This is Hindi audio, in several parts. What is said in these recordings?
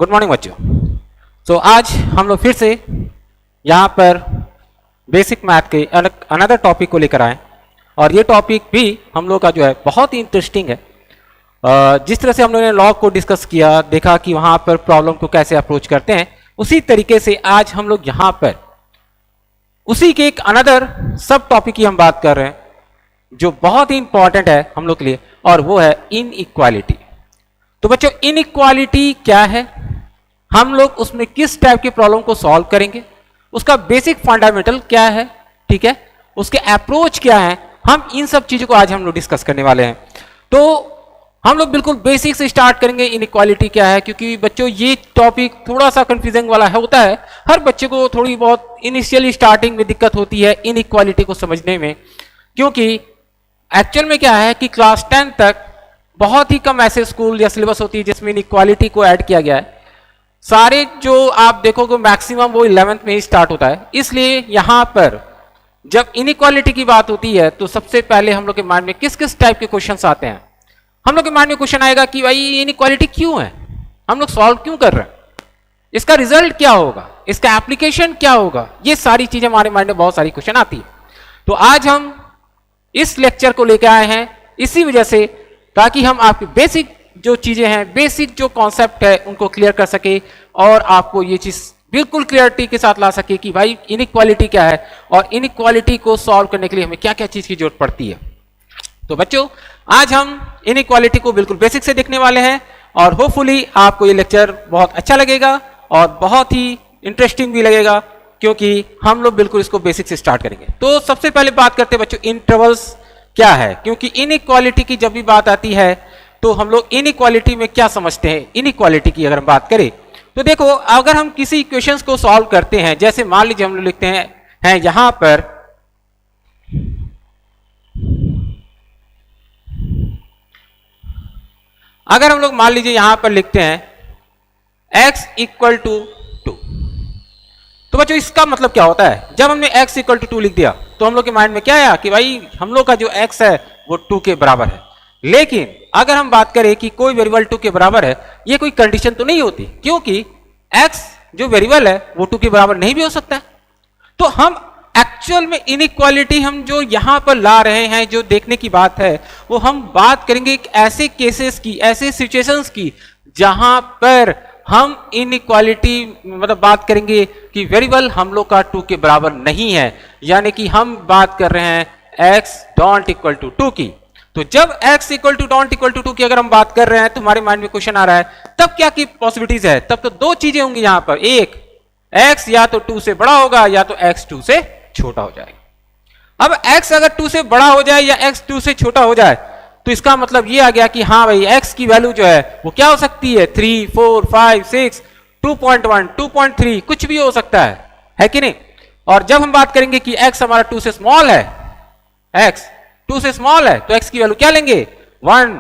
गुड मॉर्निंग बच्चों। आज हम लोग फिर से यहाँ पर बेसिक मैथ के अनदर टॉपिक को लेकर आए और ये टॉपिक भी हम लोग का जो है बहुत ही इंटरेस्टिंग है। जिस तरह से हम लोगों ने लॉ को डिस्कस किया, देखा कि वहाँ पर प्रॉब्लम को कैसे अप्रोच करते हैं, उसी तरीके से आज हम लोग यहाँ पर उसी के एक अनदर सब टॉपिक की हम बात कर रहे हैं जो बहुत ही इंपॉर्टेंट है हम लोग के लिए, और वो है इनइक्वालिटी। तो बच्चों, इनइक्वालिटी क्या है, हम लोग उसमें किस टाइप के प्रॉब्लम को सॉल्व करेंगे, उसका बेसिक फंडामेंटल क्या है, ठीक है, उसके अप्रोच क्या है, हम इन सब चीजों को आज हम लोग डिस्कस करने वाले हैं। तो हम लोग बिल्कुल बेसिक से स्टार्ट करेंगे। इनइक्वालिटी क्या है, क्योंकि बच्चों ये टॉपिक थोड़ा सा कंफ्यूजिंग वाला होता है। हर बच्चे को थोड़ी बहुत इनिशियली स्टार्टिंग में दिक्कत होती है इनइक्वालिटी को समझने में, क्योंकि एक्चुअल में क्या है कि क्लास 10 तक बहुत ही कम ऐसे स्कूल या सिलेबस होती है जिसमें इनइक्वालिटी को ऐड किया गया है। सारे जो आप देखोगे मैक्सिमम वो 11th में ही स्टार्ट होता है। इसलिए यहां पर जब इनइक्वालिटी की बात होती है तो सबसे पहले हम लोग के माइंड में किस किस टाइप के क्वेश्चंस आते हैं। हम लोग के माइंड में क्वेश्चन आएगा कि भाई इनइक्वालिटी क्यों है, हम लोग सॉल्व क्यों कर रहे हैं, इसका रिजल्ट क्या होगा, इसका एप्लीकेशन क्या होगा, ये सारी चीजें हमारे माइंड में बहुत सारी क्वेश्चन आती है। तो आज हम इस लेक्चर को लेकर आए हैं इसी वजह से, ताकि हम आपकी बेसिक जो चीजें हैं, बेसिक जो कॉन्सेप्ट है उनको क्लियर कर सके और आपको ये चीज बिल्कुल क्लियरिटी के साथ ला सके कि भाई इनइक्वालिटी क्या है और इनइक्वालिटी को सॉल्व करने के लिए हमें क्या क्या चीज की जरूरत पड़ती है। तो बच्चों, आज हम इनइक्वालिटी को बिल्कुल बेसिक से देखने वाले हैं और होपफुली आपको ये लेक्चर बहुत अच्छा लगेगा और बहुत ही इंटरेस्टिंग भी लगेगा, क्योंकि हम लोग बिल्कुल इसको बेसिक से स्टार्ट करेंगे। तो सबसे पहले बात करते हैं बच्चों इंटरवल्स क्या है, क्योंकि इनइक्वालिटी की जब भी बात आती है तो हम लोग इनइक्वालिटी में क्या समझते हैं। इनइक्वालिटी की अगर हम बात करें तो देखो, अगर हम किसी इक्वेशंस को सॉल्व करते हैं, जैसे मान लीजिए हम लोग लिखते हैं यहां पर अगर हम लोग मान लीजिए यहां पर लिखते हैं x इक्वल टू 2, तो बच्चों इसका मतलब क्या होता है, जब हमने x इक्वल टू 2 लिख दिया तो हम लोग के माइंड में क्या आया कि भाई हम लोग का जो x है वो 2 के बराबर है। लेकिन अगर हम बात करें कि कोई वेरिएबल 2 के बराबर है, ये कोई कंडीशन तो नहीं होती, क्योंकि x जो वेरिएबल है वो 2 के बराबर नहीं भी हो सकता है। तो हम एक्चुअल में इनइक्वालिटी हम जो यहां पर ला रहे हैं, जो देखने की बात है, वो हम बात करेंगे ऐसे केसेस की, ऐसे सिचुएशंस की जहां पर हम इनइक्वालिटी मतलब बात करेंगे कि वेरिएबल हम लोग का 2 के बराबर नहीं है, यानी कि हम बात कर रहे हैं x डोंट इक्वल टू 2 की। तो जब x equal to don't equal to 2 की अगर हम बात कर रहे हैं तो हमारे माइंड में क्वेश्चन आ रहा है, तब क्या की पॉसिबिलिटीज है, तब तो दो चीजें होंगी यहां पर, एक x या तो 2 से बड़ा होगा या तो x 2 से छोटा हो जाएगा। अब x अगर 2 से बड़ा हो जाए या x 2 से छोटा हो जाए तो इसका मतलब ये आ गया कि हाँ भाई x की वैल्यू जो है वो क्या हो सकती है, 3, 4, 5, 6, 2.1, 2.3 कुछ भी हो सकता है कि नहीं। और जब हम बात करेंगे कि x हमारा 2 से स्मॉल है, x 2 से स्मॉल है, तो x की वैल्यू क्या लेंगे, 1,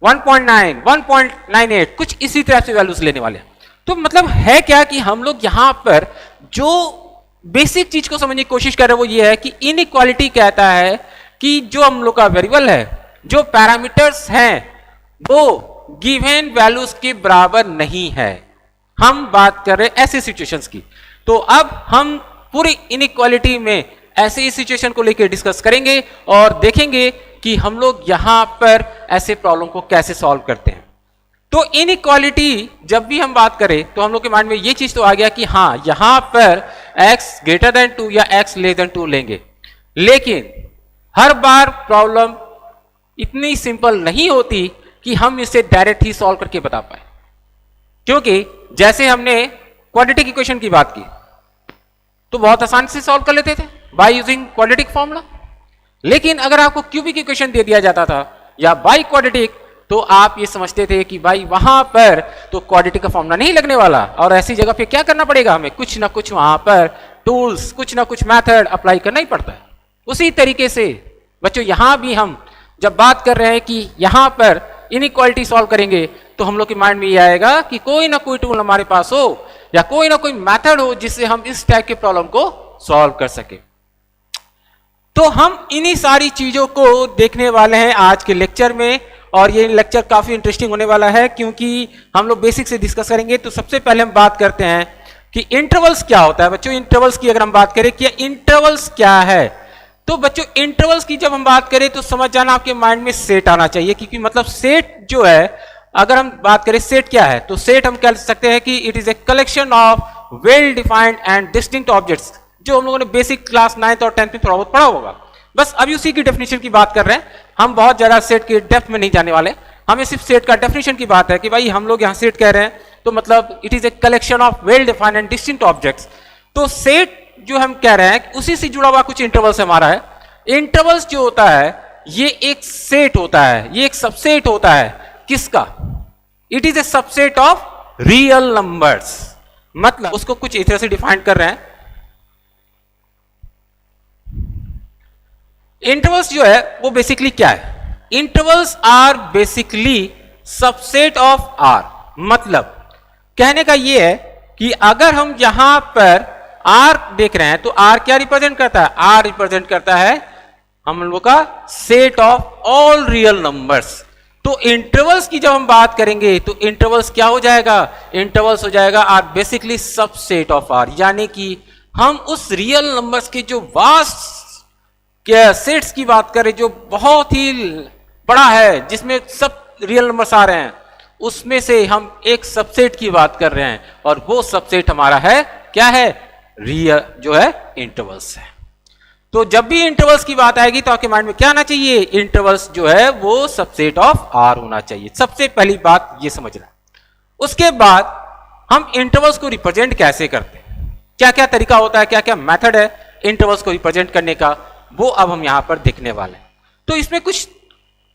1.9, 1.98 कुछ इसी तरह से वैल्यूज लेने वाले हैं। तो मतलब है क्या कि हम लोग यहां पर जो बेसिक चीज को समझने की कोशिश कर रहे हैं वो ये है कि इनइक्वालिटी कहता है कि जो हम लोग का वेरिएबल है, जो पैरामीटर्स हैं, वो गिवन वैल्यूज के बराबर नहीं है। हम बात कर रहे हैं ऐसे सिचुएशंस की। तो अब हम पूरी इनइक्वालिटी में ऐसे ही सिचुएशन को लेकर डिस्कस करेंगे और देखेंगे कि हम लोग यहां पर ऐसे प्रॉब्लम को कैसे सॉल्व करते हैं। तो इनइक्वालिटी जब भी हम बात करें तो हम लोग के माइंड में ये चीज तो आ गया कि हाँ यहां पर x ग्रेटर देन 2 या x लेस देन 2 लेंगे। लेकिन हर बार प्रॉब्लम इतनी सिंपल नहीं होती कि हम इसे डायरेक्ट ही सॉल्व करके बता पाए, क्योंकि जैसे हमने क्वाड्रेटिक इक्वेशन की बात की तो बहुत आसानी से सॉल्व कर लेते थे बाय यूजिंग क्वाड्रेटिक फॉर्मूला। लेकिन अगर आपको क्यूबिक इक्वेशन दे दिया जाता था या बाय क्वाड्रेटिक, तो आप ये समझते थे कि भाई वहां पर तो क्वाड्रेटिक का फॉर्मूला नहीं लगने वाला, और ऐसी जगह पे क्या करना पड़ेगा, हमें कुछ ना कुछ वहां पर टूल्स, कुछ ना कुछ मेथड अप्लाई करना ही पड़ता है। उसी तरीके से बच्चों यहां भी हम जब बात कर रहे हैं कि यहां पर इनइक्वालिटी सॉल्व करेंगे तो हम लोग के माइंड में ये आएगा कि कोई ना कोई टूल हमारे पास हो या कोई ना कोई मेथड हो जिससे हम इस टाइप के प्रॉब्लम को सॉल्व कर सके। तो हम इन्हीं सारी चीजों को देखने वाले हैं आज के लेक्चर में और ये लेक्चर काफी इंटरेस्टिंग होने वाला है क्योंकि हम लोग बेसिक से डिस्कस करेंगे। तो सबसे पहले हम बात करते हैं कि इंटरवल्स क्या होता है। बच्चों इंटरवल्स की अगर हम बात करें कि इंटरवल्स क्या है, तो बच्चों इंटरवल्स की जब हम बात करें तो समझ जाना आपके माइंड में सेट आना चाहिए, क्योंकि मतलब सेट जो है, अगर हम बात करें सेट क्या है, तो सेट हम कह सकते हैं कि it is a collection of well defined and distinct objects, जो हम लोगों ने बेसिक क्लास 9th और 10th में थोड़ा बहुत पढ़ा होगा। बस अभी उसी की डेफिनेशन की बात कर रहे हैं, हम बहुत ज्यादा सेट की डेप्थ में नहीं जाने वाले, हमें सिर्फ सेट का डेफिनेशन की बात है कि भाई हम लोग यहाँ सेट कह रहे हैं तो मतलब it is a collection of well defined and distinct objects. तो सेट जो हम कह रहे हैं उसी से जुड़ा हुआ कुछ इंटरवल्स हमारा है। इंटरवल्स जो होता है ये एक सेट होता है, ये एक सबसेट होता है किसका? It is a subset of real numbers. मतलब उसको कुछ इस तरह से डिफाइन कर रहे हैं। इंटरवल्स जो है वो बेसिकली क्या है? Intervals are basically subset of R. मतलब कहने का ये है कि अगर हम यहां पर आर देख रहे हैं तो आर क्या रिप्रेजेंट करता है? आर रिप्रेजेंट करता है हम लोग का set of all real numbers. तो इंटरवल्स की जब हम बात करेंगे तो इंटरवल्स क्या हो जाएगा? इंटरवल्स हो जाएगा are basically subset of R, यानी कि हम उस रियल नंबर्स के जो वास्ट सेट्स की बात करें जो बहुत ही बड़ा है, जिसमें सब रियल नंबर्स आ रहे हैं, उसमें से हम एक सबसेट की बात कर रहे हैं, और वो सबसेट हमारा है क्या है? रियल जो है इंटरवल्स है। तो जब भी इंटरवल्स की बात आएगी तो आपके माइंड में क्या आना चाहिए? इंटरवल्स जो है वो सबसेट ऑफ आर होना चाहिए। सबसे पहली बात ये समझना। उसके बाद हम इंटरवल्स को रिप्रेजेंट कैसे करते हैं, क्या क्या तरीका होता है, क्या क्या मेथड है इंटरवल्स को रिप्रेजेंट करने का, वो अब हम यहां पर देखने वाले हैं। तो इसमें कुछ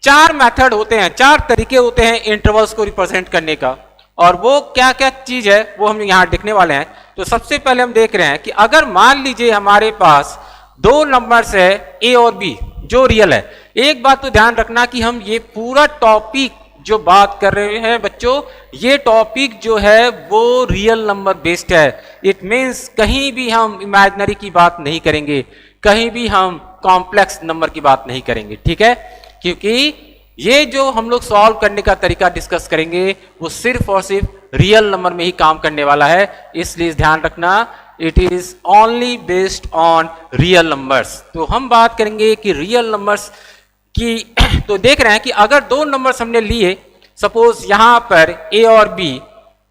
4 मेथड होते हैं, 4 तरीके होते हैं इंटरवल्स को रिप्रेजेंट करने का, और वो क्या क्या चीज है वो हम यहां देखने वाले हैं। तो सबसे पहले हम देख रहे हैं कि अगर मान लीजिए हमारे पास 2 नंबर्स है ए और बी जो रियल है। एक बात तो ध्यान रखना कि हम ये पूरा टॉपिक जो बात कर रहे हैं बच्चों, ये टॉपिक जो है वो रियल नंबर बेस्ड है। इट मींस कहीं भी हम इमेजिनरी की बात नहीं करेंगे, कहीं भी हम कॉम्प्लेक्स नंबर की बात नहीं करेंगे, ठीक है? क्योंकि ये जो हम लोग सॉल्व करने का तरीका डिस्कस करेंगे वो सिर्फ और सिर्फ रियल नंबर में ही काम करने वाला है, इसलिए ध्यान रखना it is only based on real numbers. तो हम बात करेंगे कि रियल नंबर्स की तो देख रहे हैं कि अगर 2 नंबर्स हमने लिए, सपोज यहां पर ए और बी,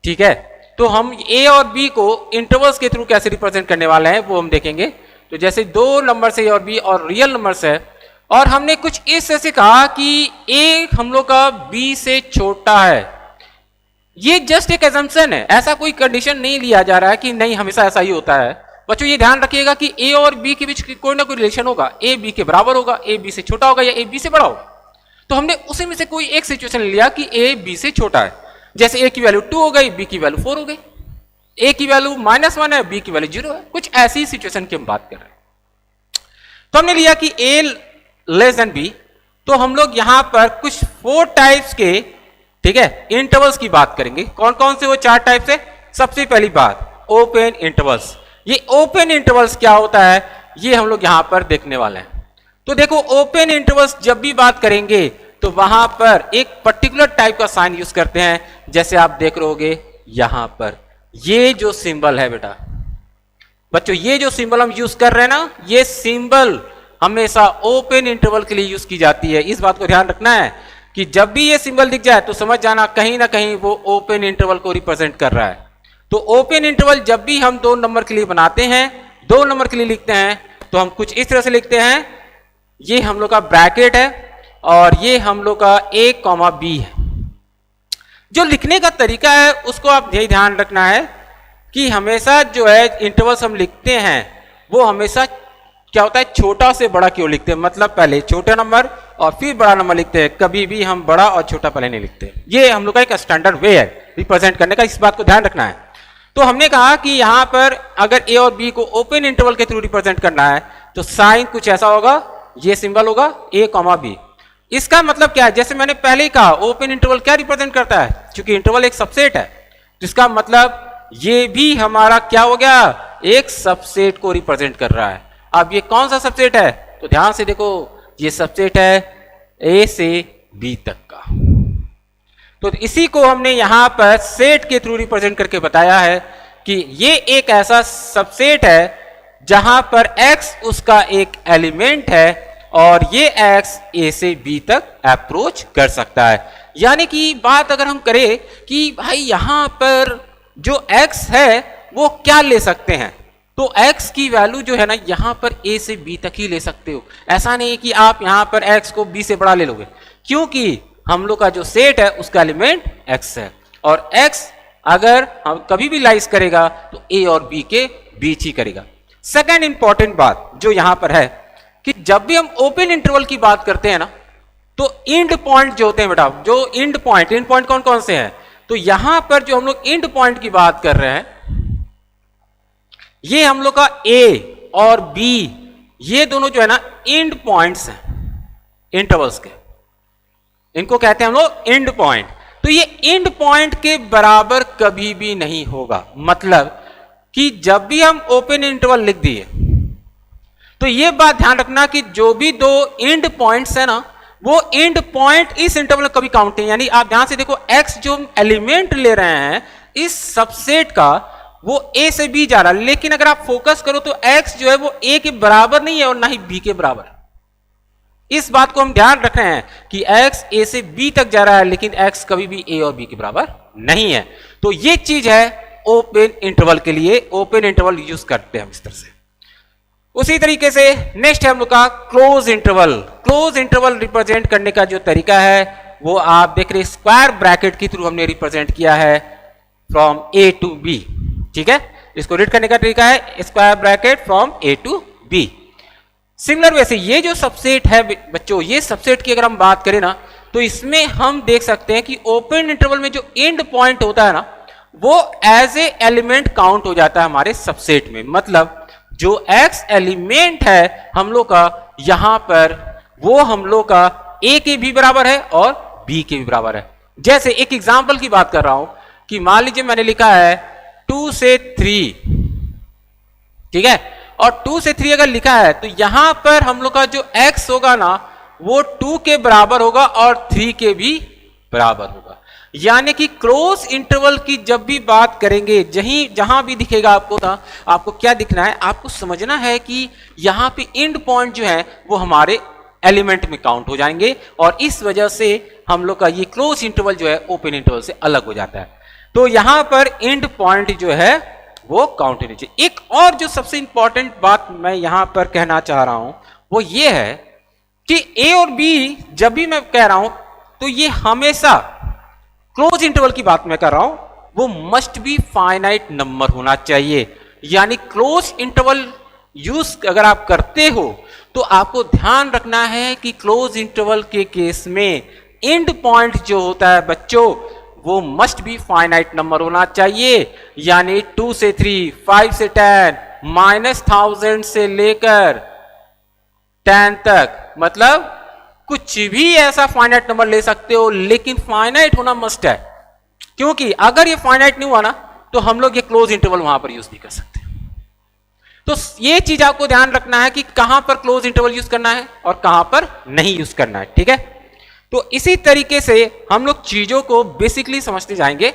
ठीक है, तो हम ए और बी को इंटरवल्स के थ्रू कैसे रिप्रेजेंट करने वाले हैं वो हम देखेंगे। तो जैसे 2 नंबर्स ए और बी और रियल नंबर्स है, और हमने कुछ इस तरह से कहा कि ए हम लोग का बी से छोटा है। ये जस्ट एक एजम्पशन है, ऐसा कोई कंडीशन नहीं लिया जा रहा है कि नहीं हमेशा ऐसा ही होता है। बच्चों ये ध्यान रखिएगा कि ए और बी के बीच कोई ना कोई रिलेशन होगा, ए बी के बराबर होगा, ए बी से छोटा होगा या ए बी से बड़ा होगा। तो हमने उसी में से कोई एक सिचुएशन लिया कि ए बी से छोटा है, जैसे ए की वैल्यू 2 हो गई, बी की वैल्यू 4 हो गई, ए की वैल्यू -1 है, बी की वैल्यू 0 है, कुछ ऐसी सिचुएशन की हम बात कर रहे हैं। तो हमने लिया कि ए लेस देन बी, तो हम लोग यहां पर कुछ 4 टाइप्स के, ठीक है, इंटरवल्स की बात करेंगे। कौन कौन से वो 4 टाइप्स है? सबसे पहली बात ओपन इंटरवल्स। ये ओपन इंटरवल्स क्या होता है ये हम लोग यहां पर देखने वाले हैं। तो देखो ओपन इंटरवल्स जब भी बात करेंगे तो वहां पर एक पर्टिकुलर टाइप का साइन यूज करते हैं, जैसे आप देख रहोगे यहां पर ये जो सिंबल है बेटा, बच्चों ये जो सिंबल हम यूज कर रहे हैं ना, ये सिंबल हमेशा ओपन इंटरवल के लिए यूज की जाती है। इस बात को ध्यान रखना है कि जब भी ये सिंबल दिख जाए तो समझ जाना कहीं ना कहीं वो ओपन इंटरवल को रिप्रेजेंट कर रहा है। तो ओपन इंटरवल जब भी हम 2 नंबर के लिए बनाते हैं, 2 नंबर के लिए लिखते हैं, तो हम कुछ इस तरह से लिखते हैं, ये हम लोग का ब्रैकेट है और ये हम लोग का a, b है। जो लिखने का तरीका है उसको आप यही ध्यान रखना है कि हमेशा जो है इंटरवल्स हम लिखते हैं वो हमेशा क्या होता है, छोटा से बड़ा क्यों लिखते हैं, मतलब पहले छोटा नंबर और फिर बड़ा नंबर लिखते हैं, कभी भी हम बड़ा और छोटा पहले नहीं लिखते। ये हम लोग का एक स्टैंडर्ड वे है रिप्रेजेंट करने का, इस बात को ध्यान रखना है। तो हमने कहा कि यहां पर अगर ए और बी को ओपन इंटरवल के थ्रू रिप्रेजेंट करना है तो साइन कुछ ऐसा होगा, ये सिंबल होगा a, b। इसका मतलब क्या है, जैसे मैंने पहले ही कहा ओपन इंटरवल क्या रिप्रेजेंट करता है, क्योंकि इंटरवल एक सबसेट है, जिसका मतलब ये भी हमारा क्या हो गया, एक सबसेट को रिप्रेजेंट कर रहा है। अब ये कौन सा सबसेट है, तो ध्यान से देखो, ये सबसेट है ए से बी तक का। तो इसी को हमने यहां पर सेट के थ्रू रिप्रेजेंट करके बताया है कि ये एक ऐसा सबसेट है जहां पर x उसका एक एलिमेंट है और ये x a से b तक अप्रोच कर सकता है। यानी कि बात अगर हम करें कि भाई यहां पर जो x है वो क्या ले सकते हैं, तो x की वैल्यू जो है ना यहां पर a से b तक ही ले सकते हो। ऐसा नहीं कि आप यहां पर x को b से बड़ा ले लोगे, क्योंकि हम लोग का जो सेट है उसका एलिमेंट x है और x अगर हम कभी भी लाइज करेगा तो a और b के बीच ही करेगा। सेकेंड इंपॉर्टेंट बात जो यहां पर है कि जब भी हम ओपन इंटरवल की बात करते हैं ना, तो इंड पॉइंट जो होते हैं बेटा, जो इंड पॉइंट कौन कौन से हैं, तो यहां पर जो हम लोग इंड पॉइंट की बात कर रहे हैं ये हम लोग का a और b ये दोनों जो है ना इंड पॉइंट्स हैं इंटरवल्स के, इनको कहते हैं हम लोग इंड पॉइंट। तो ये इंड पॉइंट के बराबर कभी भी नहीं होगा। मतलब कि जब भी हम ओपन इंटरवल लिख दिए तो ये बात ध्यान रखना कि जो भी दो इंड पॉइंट्स है ना वो इंड पॉइंट इस इंटरवल में कभी काउंट नहीं। यानी आप ध्यान से देखो x जो हम एलिमेंट ले रहे हैं इस सबसेट का वो a से b जा रहा है, लेकिन अगर आप फोकस करो तो x जो है वो a के बराबर नहीं है और ना ही b के बराबर। इस बात को हम ध्यान रख रहे हैं कि x a से b तक जा रहा है लेकिन x कभी भी a और b के बराबर नहीं है। तो ये चीज है ओपन इंटरवल के लिए, ओपन इंटरवल यूज करते हैं हम इस तरह से। उसी तरीके से नेक्स्ट है हम लोग का close interval. Close interval represent करने का जो तरीका है वो आप देख रहे स्क्वायर ब्रैकेट के थ्रू हमने रिप्रेजेंट किया है फ्रॉम a टू b। ठीक है, इसको रीड करने का तरीका है square bracket from a to b। Similar वैसे ये जो सबसेट है बच्चों, ये सबसेट की अगर हम बात करें ना तो इसमें हम देख सकते हैं कि ओपन इंटरवल में जो एंड पॉइंट होता है ना वो एज ए एलिमेंट काउंट हो जाता है हमारे सबसेट में। मतलब जो x एलिमेंट है हम लोग का यहां पर वो हम लोग का a के भी बराबर है और b के भी बराबर है। जैसे एक एग्जांपल की बात कर रहा हूं कि मान लीजिए मैंने लिखा है 2 से 3, ठीक है, और 2 से 3 अगर लिखा है तो यहां पर हम लोग का जो x होगा ना वो 2 के बराबर होगा और 3 के भी बराबर होगा। यानी कि क्लोज इंटरवल की जब भी बात करेंगे जहां भी दिखेगा आपको ना आपको क्या दिखना है, आपको समझना है कि यहां पे एंड पॉइंट जो है वो हमारे एलिमेंट में काउंट हो जाएंगे और इस वजह से हम लोग का ये क्लोज इंटरवल जो है ओपन इंटरवल से अलग हो जाता है। तो यहां पर एंड पॉइंट जो है वो काउंट होनी चाहिए। एक और जो सबसे इंपॉर्टेंट बात मैं यहां पर कहना चाह रहा हूं वो ये है कि a और b जब भी मैं कह रहा हूं तो ये हमेशा क्लोज इंटरवल की बात मैं कर रहा हूं वो मस्ट बी फाइनाइट नंबर होना चाहिए। यानी क्लोज इंटरवल यूज अगर आप करते हो तो आपको ध्यान रखना है कि क्लोज इंटरवल के केस में एंड पॉइंट जो होता है बच्चों वो मस्ट बी फाइनाइट नंबर होना चाहिए। यानी 2 से 3, 5 से 10, -1000 से लेकर 10 तक, मतलब कुछ भी ऐसा फाइनाइट नंबर ले सकते हो लेकिन फाइनाइट होना मस्ट है, क्योंकि अगर ये फाइनाइट नहीं हुआ ना तो हम लोग ये क्लोज इंटरवल वहां पर यूज नहीं कर सकते। तो ये चीज आपको ध्यान रखना है कि कहां पर क्लोज इंटरवल यूज करना है और कहां पर नहीं यूज करना है। ठीक है, तो इसी तरीके से हम लोग चीजों को बेसिकली समझते जाएंगे।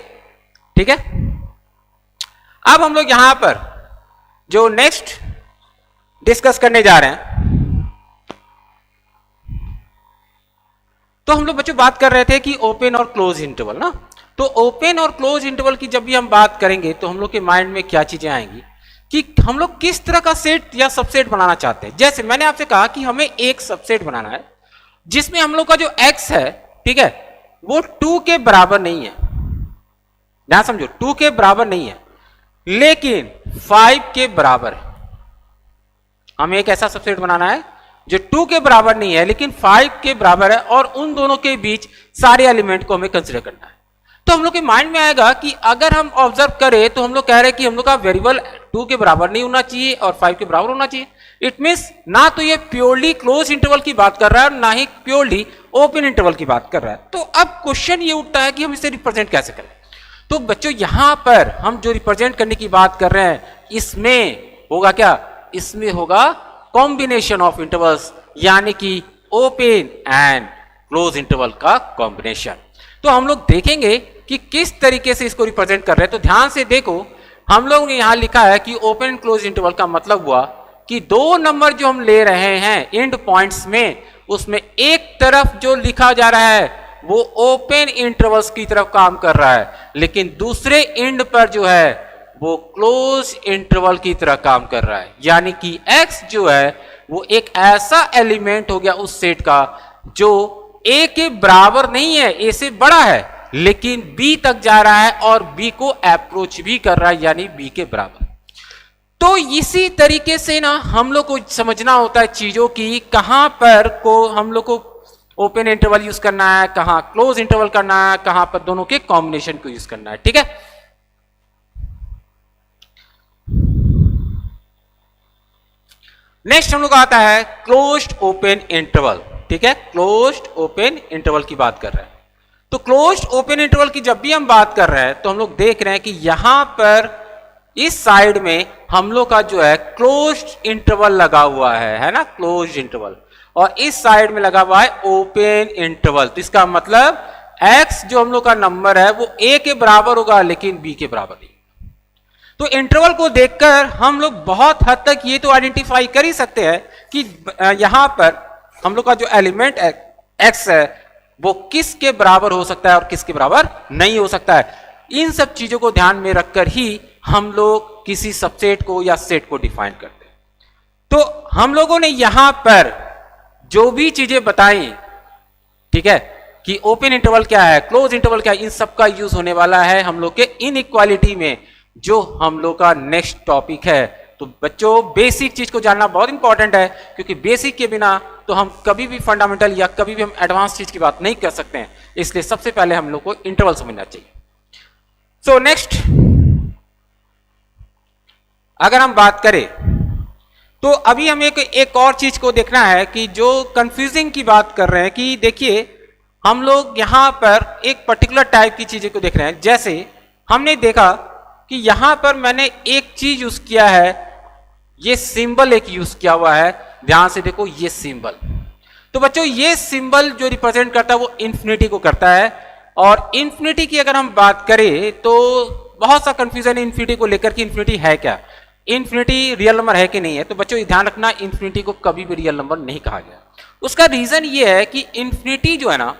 ठीक है, अब हम लोग यहां पर जो नेक्स्ट डिस्कस करने जा रहे हैं तो हम लोग बच्चों बात कर रहे थे कि ओपन और क्लोज इंटरवल ना, तो ओपन और क्लोज इंटरवल की जब भी हम बात करेंगे तो हम लोग के माइंड में क्या चीजें आएंगी कि हम लोग किस तरह का सेट या सबसेट बनाना चाहते हैं। जैसे मैंने आपसे कहा कि हमें एक सबसेट बनाना है जिसमें हम लोग का जो x है, ठीक है, वो 2 के बराबर नहीं है। ध्यान समझो, 2 के बराबर नहीं है लेकिन 5 के बराबर है। हमें एक ऐसा सबसेट बनाना है जो 2 के बराबर नहीं है लेकिन 5 के बराबर है और उन दोनों के बीच सारे एलिमेंट को हमें कंसीडर करना है। तो हम लोग के माइंड में आएगा कि अगर हम ऑब्जर्व करें तो हम लोग कह रहे हैं कि हम लोग का वेरिएबल 2 के बराबर नहीं होना चाहिए और 5 के बराबर होना चाहिए। इट मींस ना तो ये प्योरली क्लोज इंटरवल की बात कर रहा है और ना ही प्योरली ओपन इंटरवल की बात कर रहा है। तो अब क्वेश्चन ये उठता है कि हम इसे रिप्रेजेंट कैसे करें। तो बच्चों यहां पर हम जो रिप्रेजेंट करने की बात कर रहे हैं इसमें होगा क्या, इसमें होगा कॉम्बिनेशन ऑफ इंटरवल्स, यानी कि ओपन एंड क्लोज इंटरवल का कॉम्बिनेशन। तो हम लोग देखेंगे कि किस तरीके से इसको रिप्रेजेंट कर रहे हैं। तो ध्यान से देखो, हम लोग ने यहां लिखा है कि ओपन एंड क्लोज इंटरवल का मतलब हुआ कि दो नंबर जो हम ले रहे हैं एंड पॉइंट्स में, उसमें एक तरफ जो लिखा जा रहा है वो ओपन इंटरवल्स की तरफ काम कर रहा है, लेकिन दूसरे एंड पर जो है वो क्लोज इंटरवल की तरह काम कर रहा है। यानी कि x जो है वो एक ऐसा एलिमेंट हो गया उस सेट का जो a के बराबर नहीं है, a से बड़ा है, लेकिन b तक जा रहा है और b को अप्रोच भी कर रहा है, यानी b के बराबर। तो इसी तरीके से ना हम लोग को समझना होता है चीजों की, कहां पर को हम लोग को ओपन इंटरवल यूज करना है, कहां क्लोज इंटरवल करना है, कहां पर दोनों के कॉम्बिनेशन को यूज करना है। ठीक है, नेक्स्ट हम लोग आता है क्लोज्ड ओपन इंटरवल। ठीक है, क्लोज्ड ओपन इंटरवल की बात कर रहे हैं। तो क्लोज्ड ओपन इंटरवल की जब भी हम बात कर रहे हैं तो हम लोग देख रहे हैं कि यहां पर इस साइड में हम लोग का जो है क्लोज्ड इंटरवल लगा हुआ है ना, क्लोज्ड इंटरवल, और इस साइड में लगा हुआ है ओपन इंटरवल। तो इसका मतलब x जो हम लोग का नंबर है वो a के बराबर होगा लेकिन b के बराबर नहीं। तो इंटरवल को देखकर हम लोग बहुत हद तक ये तो आइडेंटिफाई कर ही सकते हैं कि यहां पर हम लोग का जो एलिमेंट x है वो किसके बराबर हो सकता है और किसके बराबर नहीं हो सकता है। इन सब चीजों को ध्यान में रखकर ही हम लोग किसी सबसेट को या सेट को डिफाइन करते हैं। तो हम लोगों ने यहां पर जो भी चीजें बताई, ठीक है, कि ओपन इंटरवल क्या है, क्लोज इंटरवल क्या है, इन सब का यूज होने वाला है हम लोग के इनइक्वालिटी में, जो हम लोग का नेक्स्ट टॉपिक है। तो बच्चों बेसिक चीज को जानना बहुत इंपॉर्टेंट है, क्योंकि बेसिक के बिना तो हम कभी भी फंडामेंटल या कभी भी हम एडवांस चीज की बात नहीं कर सकते हैं। इसलिए सबसे पहले हम लोग को इंटरवल समझना चाहिए। सो नेक्स्ट अगर हम बात करें तो अभी हमें एक और चीज को देखना है कि जो कंफ्यूजिंग की बात कर रहे हैं कि देखिए हम लोग यहां पर एक पर्टिकुलर टाइप की चीजें को देख रहे हैं। जैसे हमने देखा कि यहां पर मैंने एक चीज यूज किया है, ये सिंबल एक यूज किया हुआ है, ध्यान से देखो ये सिंबल। तो बच्चों ये सिंबल जो रिप्रेजेंट करता है वो इंफिनिटी को करता है, और इंफिनिटी की अगर हम बात करें तो बहुत सा कंफ्यूजन है इंफिनिटी को लेकर कि इंफिनिटी है क्या, इंफिनिटी रियल नंबर है कि नहीं है। तो बच्चों ध्यान रखना, इंफिनिटी को कभी भी रियल नंबर नहीं कहा गया। उसका रीजन ये है कि इंफिनिटी जो है ना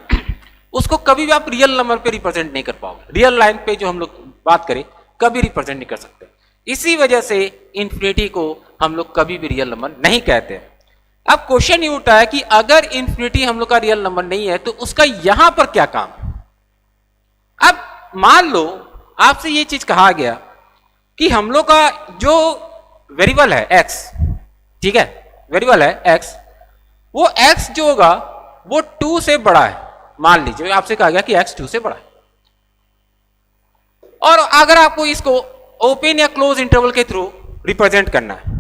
उसको कभी भी आप रियल नंबर पे रिप्रेजेंट नहीं कर पाओगे, रियल लाइन पे जो हम लोग बात करें कभी रिप्रेजेंट नहीं कर सकते। इसी वजह से इंफिनिटी को हम लोग कभी भी रियल नंबर नहीं कहते। अब क्वेश्चन ये उठा है कि अगर इंफिनिटी हम लोग का रियल नंबर नहीं है तो उसका यहां पर क्या काम है। अब मान लो आपसे ये चीज कहा गया कि हम लोग का जो वेरिएबल है x, ठीक है, वेरिएबल है x, वो x जो होगा वो 2 से बड़ा है। मान लीजिए आपसे कहा गया कि x 2 से बड़ा है, और अगर आपको इसको ओपन या क्लोज इंटरवल के थ्रू रिप्रेजेंट करना है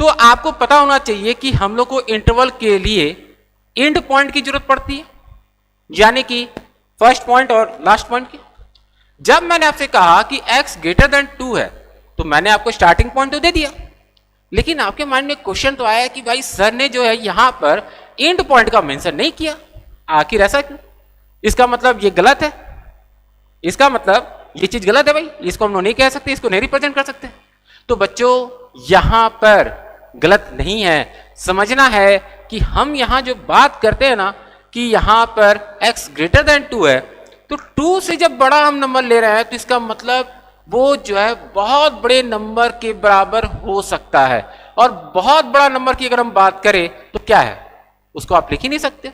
तो आपको पता होना चाहिए कि हम लोग को इंटरवल के लिए एंड पॉइंट की जरूरत पड़ती है, यानी कि फर्स्ट पॉइंट और लास्ट पॉइंट की। जब मैंने आपसे कहा कि x ग्रेटर देन 2 है तो मैंने आपको स्टार्टिंग पॉइंट तो दे दिया, लेकिन आपके माइंड में क्वेश्चन तो आया कि भाई सर ने जो है यहां पर एंड पॉइंट का मेंशन नहीं किया, आखिर ऐसा क्यों? इसका मतलब ये गलत है, इसका मतलब ये चीज गलत है भाई, इसको हम लोग नहीं कह सकते, इसको नहीं रिप्रेजेंट कर सकते। तो बच्चों यहां पर गलत नहीं है, समझना है कि हम यहां जो बात करते हैं ना कि यहां पर x ग्रेटर देन 2 है, तो 2 से जब बड़ा हम नंबर ले रहे हैं तो इसका मतलब वो जो है बहुत बड़े नंबर के बराबर हो सकता है। और बहुत बड़ा नंबर की अगर हम बात करें तो क्या है, उसको आप लिख ही नहीं सकते,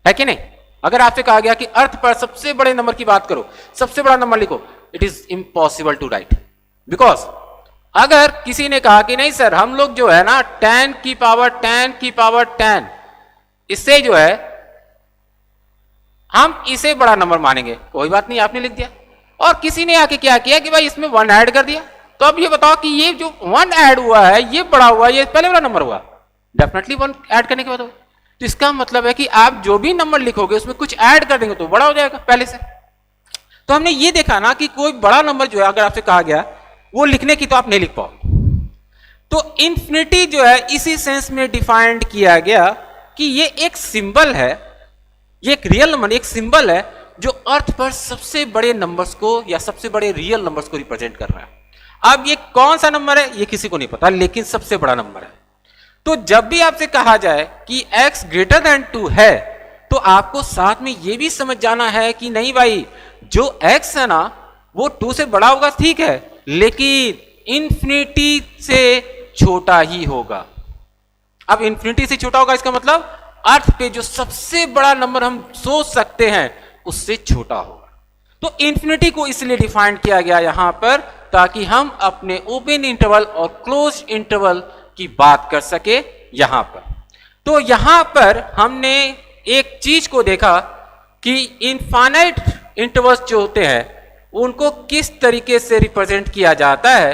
है कि नहीं। अगर आपसे कहा गया कि अर्थ पर सबसे बड़े नंबर की बात करो, सबसे बड़ा नंबर लिखो, it is impossible to write, because अगर किसी ने कहा कि नहीं सर हम लोग जो है ना 10 की पावर 10 इससे जो है हम इसे बड़ा नंबर मानेंगे, कोई बात नहीं, आपने लिख दिया। और किसी ने आके क्या किया कि भाई इसमें 1 ऐड कर दिया, तो अब ये बताओ कि ये जो 1 ऐड हुआ है ये बड़ा हुआ, ये पहले वाला नंबर हुआ, डेफिनेटली 1 ऐड करने के बाद होगा। तो इसका मतलब है कि आप जो भी नंबर लिखोगे उसमें कुछ ऐड कर देंगे तो बड़ा हो जाएगा पहले से। तो हमने ये देखा ना कि कोई बड़ा नंबर जो है अगर आपसे कहा गया वो लिखने की तो आप नहीं लिख पाओगे। तो इंफिनिटी जो है इसी सेंस में डिफाइंड किया गया कि ये एक सिंबल है ये एक रियल नंबर, एक सिंबल है जो अर्थ पर सबसे बड़े नंबर्स को या सबसे बड़े रियल नंबर्स को रिप्रेजेंट कर रहा है। अब ये कौन सा नंबर है ये किसी को नहीं पता, लेकिन सबसे बड़ा नंबर है। तो जब भी आपसे कहा जाए कि x ग्रेटर देन 2 है, तो आपको साथ में ये भी समझ जाना है कि नहीं भाई, जो x है ना वो 2 से बड़ा होगा, ठीक है, लेकिन इंफिनिटी से छोटा ही होगा। अब इंफिनिटी से छोटा होगा इसका मतलब अर्थ पे जो सबसे बड़ा नंबर हम सोच सकते हैं उससे छोटा होगा। तो इंफिनिटी को इसलिए डिफाइन किया गया यहां पर ताकि हम अपने ओपन इंटरवल और क्लोज इंटरवल की बात कर सके यहां पर। तो यहां पर हमने एक चीज को देखा कि इनफाइनाइट इंटरवल्स जो होते हैं उनको किस तरीके से रिप्रेजेंट किया जाता है।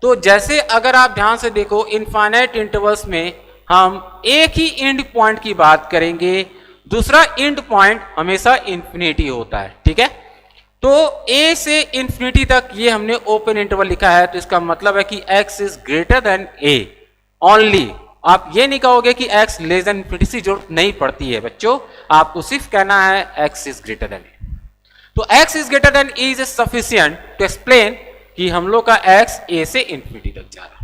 तो जैसे अगर आप ध्यान से देखो, इनफाइनाइट इंटरवल्स में हम एक ही एंड पॉइंट की बात करेंगे, दूसरा एंड पॉइंट हमेशा इंफिनिटी होता है, ठीक है। तो a से इंफिनिटी तक ये हमने ओपन इंटरवल लिखा है, तो इसका मतलब है कि x is greater than a only. आप ये नहीं कहोगे कि x लेस देन इंफिनिटी से जरूरत नहीं पड़ती है बच्चों, आपको सिर्फ कहना है x is greater than a। तो x is greater than a is sufficient to explain कि हम लोग का x a से इंफिनिटी तक जा रहा है।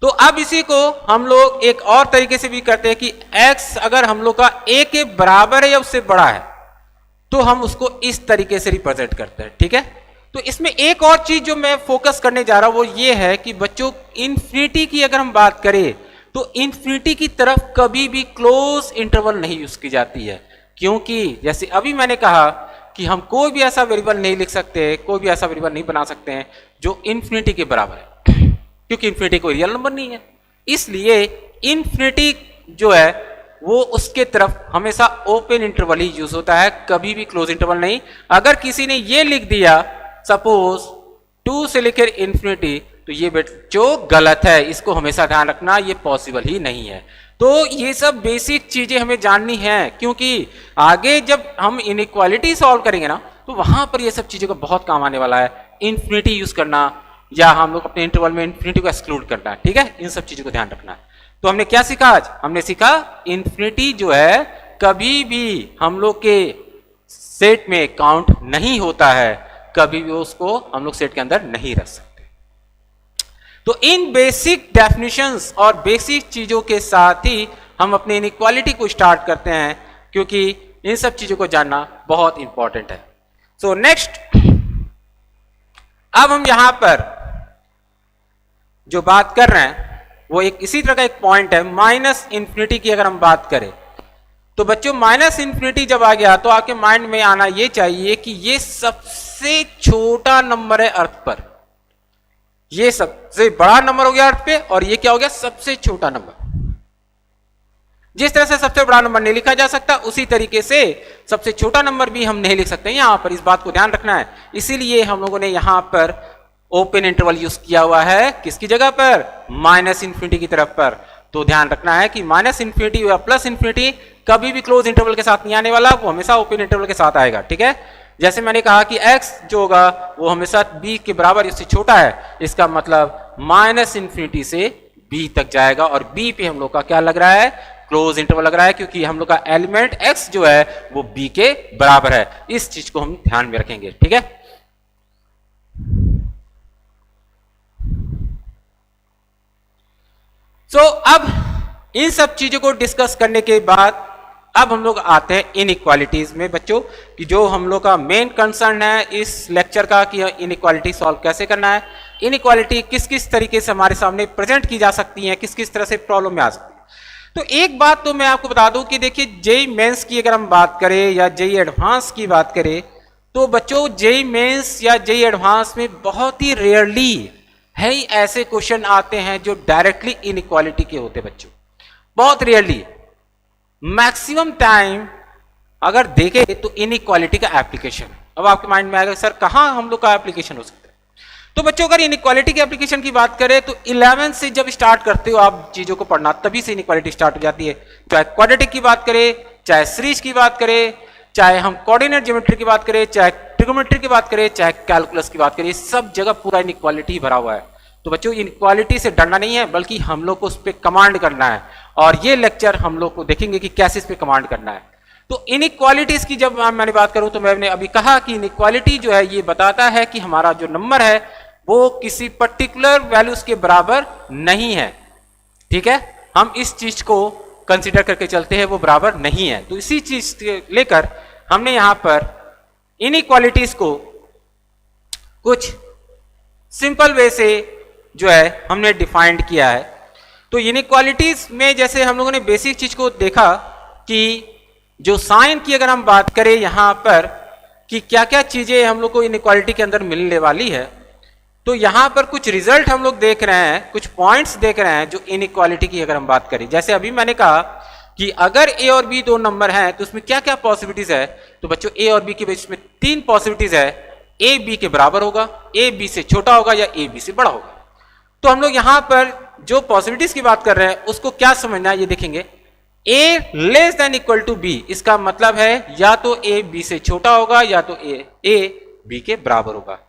तो अब इसी को हम लोग एक और तरीके से भी करते हैं कि x अगर हम लोग का a के बराबर है या उससे बड़ा है तो हम उसको इस तरीके से रिप्रेजेंट करते हैं, ठीक है। तो इसमें एक और चीज जो मैं फोकस करने जा रहा हूं वो ये है कि बच्चों इंफिनिटी की अगर हम बात करें तो इंफिनिटी की तरफ कभी भी क्लोज इंटरवल नहीं यूज की जाती है, क्योंकि जैसे अभी मैंने कहा कि हम कोई भी ऐसा वेरिएबल नहीं लिख सकते, कोई भी ऐसा वेरिएबल नहीं बना सकते हैं जो इंफिनिटी के बराबर है, क्योंकि इंफिनिटी कोई रियल नंबर नहीं है। इसलिए इंफिनिटी जो है वो उसके तरफ हमेशा ओपन इंटरवल ही यूज होता है, कभी भी क्लोज इंटरवल नहीं। अगर किसी ने ये लिख दिया सपोज 2 से लेकर इंफिनिटी, तो ये बच्चों गलत है, इसको हमेशा ध्यान रखना, ये पॉसिबल ही नहीं है। तो ये सब बेसिक चीजें हमें जाननी है, क्योंकि आगे जब हम इनइक्वालिटी सॉल्व करेंगे ना तो वहां पर ये सब चीजों का बहुत काम आने वाला है। इंफिनिटी यूज करना या हम लोग अपने इंटरवल में इंफिनिटी को एक्सक्लूड करना है, ठीक है, इन सब चीजों को ध्यान रखना है। तो हमने क्या सीखा आज? हमने सीखा इंफिनिटी जो है कभी भी हम लोग के सेट में काउंट नहीं होता है, कभी भी उसको हम लोग सेट के अंदर नहीं रख सकते। तो इन बेसिक डेफिनेशंस और बेसिक चीजों के साथ ही हम अपने इनइक्वालिटी को स्टार्ट करते हैं, क्योंकि इन सब चीजों को जानना बहुत इंपॉर्टेंट है। सो नेक्स्ट, अब हम यहां पर जो बात कर रहे हैं वो एक इसी तरह का एक पॉइंट है माइनस इंफिनिटी की। अगर हम बात करें तो बच्चों माइनस इंफिनिटी जब आ गया तो आपके माइंड में आना ये चाहिए कि ये सबसे छोटा नंबर है अर्थ पर, ये सबसे बड़ा नंबर हो गया अर्थ पे, और ये क्या हो गया? सबसे छोटा नंबर। जिस तरह से सबसे बड़ा नंबर नहीं लिखा जा सकता उसी तरीके से सबसे छोटा नंबर भी हम नहीं लिख सकते यहां पर, इस बात को ध्यान रखना है। इसीलिए हम लोगों ने यहां पर ओपन इंटरवल यूज किया हुआ है, किसकी जगह पर? माइनस इंफिनिटी की तरफ पर। तो ध्यान रखना है कि माइनस इंफिनिटी या प्लस इंफिनिटी कभी भी क्लोज इंटरवल के साथ नहीं आने वाला, वो हमेशा ओपन इंटरवल के साथ आएगा, ठीक है। जैसे मैंने कहा कि x जो होगा वो हमेशा b के बराबर इससे छोटा है, इसका मतलब माइनस इंफिनिटी से b तक जाएगा, और b पे हम लोग का क्या लग रहा है? क्लोज इंटरवल लग रहा है, क्योंकि हम लोग का एलिमेंट x जो है वो b के बराबर है। इस चीज को हम ध्यान में रखेंगे, ठीक है। तो अब इन सब चीजों को डिस्कस करने के बाद अब हम लोग आते हैं इनइक्वालिटीज में बच्चों, कि जो हम लोग का मेन कंसर्न है इस लेक्चर का कि इनइक्वालिटी सॉल्व कैसे करना है, इनइक्वालिटी किस किस तरीके से हमारे सामने प्रेजेंट की जा सकती है, किस किस तरह से प्रॉब्लम में आ सकती है। तो एक बात तो मैं आपको बता दूं कि देखिए जेई मेंस की अगर हम बात करें या जेई एडवांस की बात करें तो बच्चों जेई मेंस या जेई एडवांस में बहुत ही रेयरली है ही ऐसे क्वेश्चन आते हैं जो डायरेक्टली इनइक्वालिटी के होते हैं बच्चों, बहुत रेयरली। मैक्सिमम टाइम अगर देखें तो इनइक्वालिटी का एप्लीकेशन। अब आपके माइंड में आएगा सर कहां हम लोग का एप्लीकेशन हो सकता है? तो बच्चों अगर इनइक्वालिटी के एप्लीकेशन की बात करें तो 11 से जब स्टार्ट करते हो आप चीजों को पढ़ना, तभी से इनइक्वालिटी स्टार्ट हो जाती है। चाहे क्वाड्रेटिक की बात करें, चाहे सीरीज की बात करें, चाहे हम कोऑर्डिनेट ज्योमेट्री की बात करें, चाहे ट्रिगोनोमेट्री की बात करें, चाहे कैलकुलस की बात करें, सब जगह पूरा इनइक्वालिटी भरा हुआ है। तो बच्चों इनइक्वालिटी से डरना नहीं है, बल्कि हम लोग को उस पर कमांड करना है, और ये लेक्चर हम लोग को देखेंगे कि कैसे इस पर कमांड करना है। तो इनइक्वालिटीज की जब मैंने बात करूं तो मैंने अभी कहा कि इनइक्वालिटी जो है ये बताता है कि हमारा जो नंबर है वो किसी पर्टिकुलर वैल्यूज के बराबर नहीं है। ठीक है, हम इस चीज को कंसीडर करके चलते हैं वो बराबर नहीं है। तो इसी चीज से लेकर हमने यहां पर इनइक्वालिटीज को कुछ सिंपल वे से जो है हमने डिफाइंड किया है। तो इनइक्वालिटीज में जैसे हम लोगों ने बेसिक चीज को देखा कि जो साइन की अगर हम बात करें यहां पर कि क्या क्या चीजें हम लोग को इनइक्वालिटी के अंदर मिलने वाली है, तो यहां पर कुछ रिजल्ट हम लोग देख रहे हैं, कुछ पॉइंट्स देख रहे हैं जो इनइक्वालिटी की अगर हम बात करें। जैसे अभी मैंने कहा कि अगर ए और बी दो नंबर हैं तो उसमें क्या क्या पॉसिबिलिटीज है। तो बच्चों ए और बी के बीच में 3 पॉसिबिलिटीज है। ए बी के बराबर होगा, ए बी से छोटा होगा या ए बी से बड़ा होगा। तो हम लोग यहां पर जो पॉसिबिलिटीज की बात कर रहे हैं उसको क्या समझना है ये देखेंगे। A less than equal to B, इसका मतलब है या तो ए बी से छोटा होगा या तो ए बी के बराबर होगा।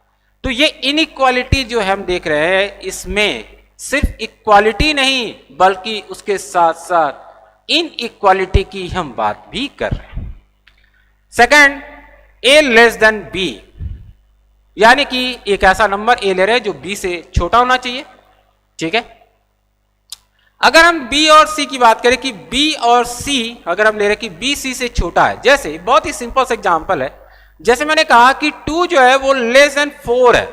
तो ये इनइक्वालिटी जो हम देख रहे हैं इसमें सिर्फ इक्वालिटी नहीं बल्कि उसके साथ साथ इनइक्वालिटी की हम बात भी कर रहे हैं। सेकंड, ए लेस देन बी, यानी कि एक ऐसा नंबर ए ले रहे हैं जो बी से छोटा होना चाहिए। ठीक है, अगर हम बी और सी की बात करें कि बी और सी अगर हम ले रहे हैं कि बी सी से छोटा है, जैसे बहुत ही सिंपल सा एग्जांपल है, जैसे मैंने कहा कि 2 जो है वो लेस देन 4 है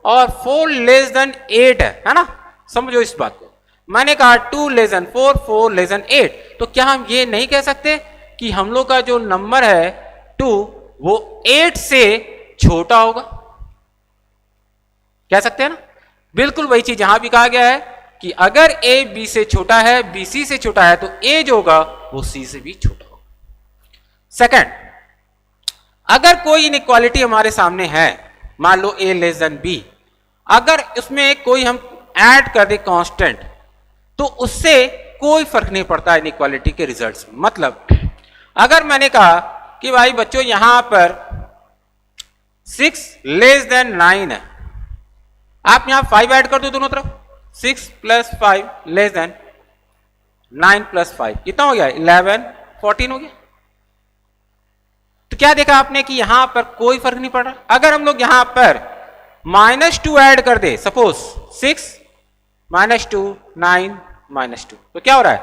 और 4 लेस देन 8 है ना। समझो इस बात को, मैंने कहा 2 लेस देन 4, 4 लेस देन 8, तो क्या हम ये नहीं कह सकते कि हम लोग का जो नंबर है 2 वो 8 से छोटा होगा? कह सकते हैं ना। बिल्कुल वही चीज यहां भी कहा गया है कि अगर ए बी से छोटा है, बी सी से छोटा है, तो ए जो होगा वो सी से भी छोटा होगा। सेकंड, अगर कोई इनइक्वालिटी हमारे सामने है, मान लो ए लेस देन बी, अगर उसमें कोई हम ऐड कर दे कांस्टेंट तो उससे कोई फर्क नहीं पड़ता इनइक्वालिटी के रिजल्ट्स में। मतलब अगर मैंने कहा कि भाई बच्चों यहां पर 6 लेस देन 9 है, आप यहां 5 ऐड कर दो दोनों तरफ, 6 प्लस 5 लेस देन 9 प्लस 5 कितना हो गया? 11, 14 हो गया। तो क्या देखा आपने कि यहां पर कोई फर्क नहीं पड़ रहा। अगर हम लोग यहां पर -2 ऐड कर दे, सपोज 6 -2 9 -2, तो क्या हो रहा है?